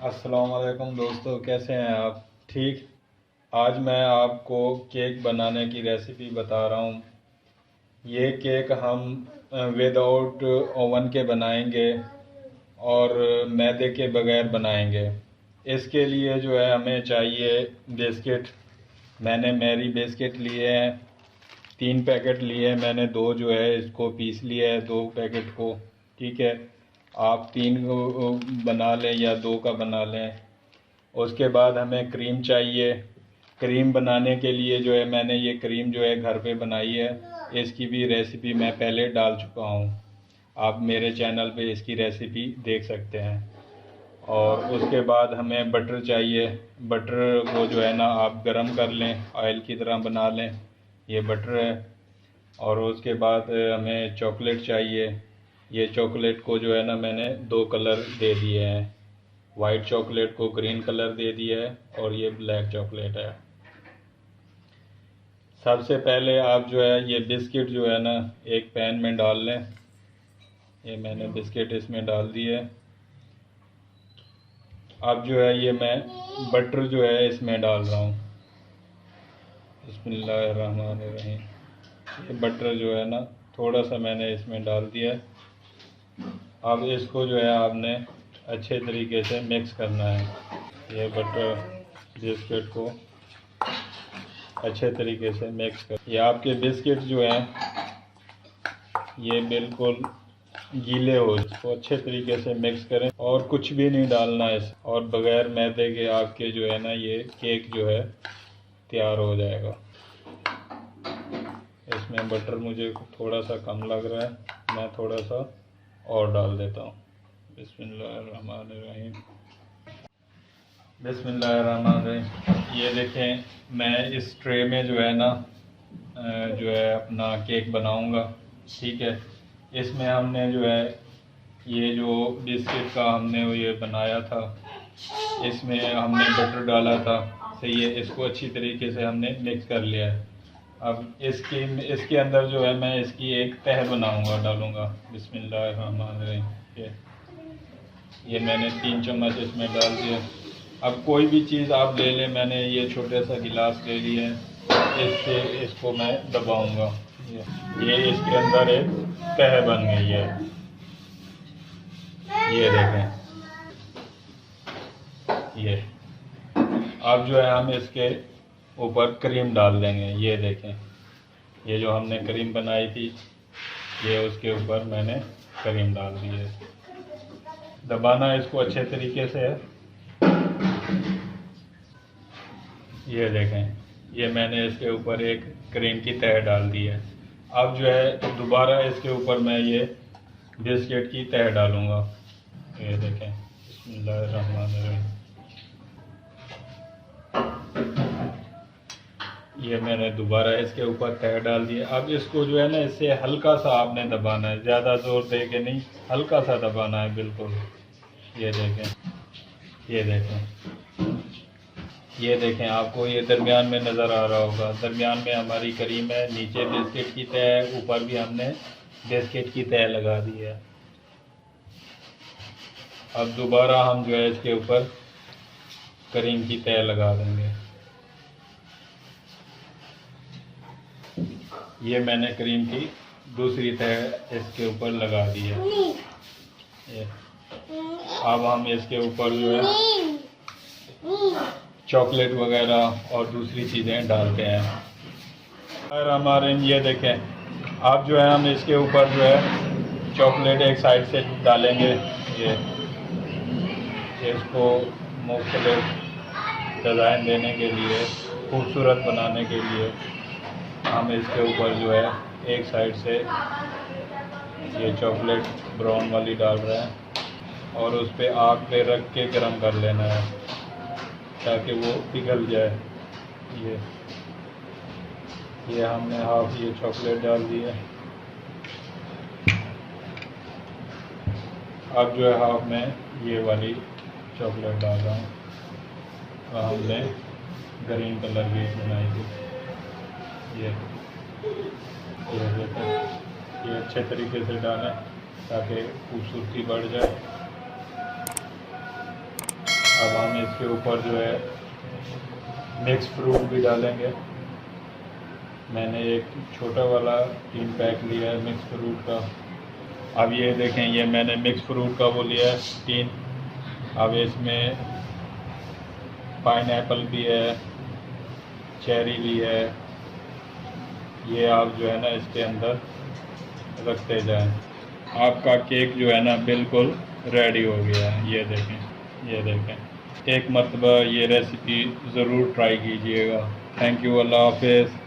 अस्सलाम वालेकुम दोस्तों, कैसे हैं आप? ठीक। आज मैं आपको केक बनाने की रेसिपी बता रहा हूँ। ये केक हम विदाउट ओवन के बनाएंगे और मैदे के बगैर बनाएंगे। इसके लिए जो है हमें चाहिए बिस्किट। मैंने मैरी बिस्किट लिए हैं, 3 पैकेट लिए हैं मैंने। दो जो है इसको पीस लिया है, 2 पैकेट को। ठीक है, आप 3 बना लें या 2 का बना लें। उसके बाद हमें क्रीम चाहिए। क्रीम बनाने के लिए जो है मैंने ये क्रीम जो है घर पे बनाई है। इसकी भी रेसिपी मैं पहले डाल चुका हूँ, आप मेरे चैनल पे इसकी रेसिपी देख सकते हैं। और उसके बाद हमें बटर चाहिए। बटर को जो है ना आप गरम कर लें, ऑयल की तरह बना लें। ये बटर है। और उसके बाद हमें चॉकलेट चाहिए। ये चॉकलेट को जो है ना मैंने 2 कलर दे दिए हैं। वाइट चॉकलेट को ग्रीन कलर दे दिया है और ये ब्लैक चॉकलेट है। सबसे पहले आप जो है ये बिस्किट जो है ना एक पैन में डाल लें। ये मैंने बिस्किट इसमें डाल दिए। अब जो है ये मैं बटर जो है इसमें डाल रहा हूँ। बिस्मिल्लाहिर्रहमानिर्रहीम। ये बटर जो है ना थोड़ा सा मैंने इसमें डाल दिया है। अब इसको जो है आपने अच्छे तरीके से मिक्स करना है। ये बटर बिस्किट को अच्छे तरीके से मिक्स कर। ये आपके बिस्किट जो हैं ये बिल्कुल गीले हो, इसको अच्छे तरीके से मिक्स करें और कुछ भी नहीं डालना है। और बग़ैर मैदे के आपके जो है ना ये केक जो है तैयार हो जाएगा। इसमें बटर मुझे थोड़ा सा कम लग रहा है, मैं थोड़ा सा और डाल देता हूँ। बिस्मिल्लाहिर्रहमानिर्रहीम। बिस्मिल्लाहिर्रहमानिर्रहीम। ये देखें, मैं इस ट्रे में जो है ना जो है अपना केक बनाऊंगा। ठीक है, इसमें हमने जो है ये जो बिस्किट का हमने ये बनाया था, इसमें हमने बटर डाला था। सही है, इसको अच्छी तरीके से हमने मिक्स कर लिया है। अब इसके अंदर जो है मैं इसकी एक तह बनाऊंगा, डालूंगा। बिस्मिल्लाहिर्रहमानिर्रहीम। ये मैंने 3 चम्मच इसमें डाल दिया। अब कोई भी चीज़ आप ले लें, मैंने ये छोटे सा गिलास ले लिया है, इसको मैं दबाऊंगा। ये इसके अंदर एक तह बन गई है, ये देखें। ये अब जो है हम इसके ऊपर क्रीम डाल देंगे। ये देखें, ये जो हमने क्रीम बनाई थी ये उसके ऊपर मैंने क्रीम डाल दी है। दबाना इसको अच्छे तरीके से है। ये देखें, ये मैंने इसके ऊपर एक क्रीम की तह डाल दी है। अब जो है दोबारा इसके ऊपर मैं ये बिस्किट की तह डालूंगा। ये देखें, बिस्मिल्लाहिर्रहमानिर्रहीम। ये मैंने दोबारा इसके ऊपर तह डाल दिया। अब इसको जो है ना इससे हल्का सा आपने दबाना है, ज़्यादा ज़ोर दे के नहीं, हल्का सा दबाना है बिल्कुल। ये देखें, ये देखें, ये देखें, आपको ये दरमियान में नज़र आ रहा होगा। दरमियान में हमारी क्रीम है, नीचे बिस्किट की तह, ऊपर भी हमने बिस्किट की तह लगा दी है। अब दोबारा हम जो है इसके ऊपर क्रीम की तह लगा देंगे। ये मैंने क्रीम की दूसरी तह इसके ऊपर लगा दी है। ये अब हम इसके ऊपर जो है चॉकलेट वगैरह और दूसरी चीज़ें डालते हैं। और हमारे ये देखें, अब जो है हम इसके ऊपर जो है चॉकलेट एक साइड से डालेंगे। ये इसको मुख्तलिफ डिज़ाइन देने के लिए, खूबसूरत बनाने के लिए हम इसके ऊपर जो है एक साइड से ये चॉकलेट ब्राउन वाली डाल रहे हैं और उस पर आग पे रख के गर्म कर लेना है ताकि वो पिघल जाए। ये हमने हाफ ये चॉकलेट डाल दी है। अब जो है हाफ में ये वाली चॉकलेट डाल रहा हूँ। हमने ग्रीन कलर की बनाई थी। ये अच्छे तरीके से डालें ताकि खूबसूरती बढ़ जाए। अब हम इसके ऊपर जो है मिक्स फ्रूट भी डालेंगे। मैंने एक छोटा वाला 3 पैक लिया है मिक्स फ्रूट का। अब ये देखें, ये मैंने मिक्स फ्रूट का वो लिया है 3। अब इसमें पाइनएप्पल भी है, चेरी भी है। ये आप जो है ना इसके अंदर रखते जाएं। आपका केक जो है ना बिल्कुल रेडी हो गया है। ये देखें, ये देखें। एक मरतबा ये रेसिपी ज़रूर ट्राई कीजिएगा। थैंक यू, अल्लाह हाफिज़।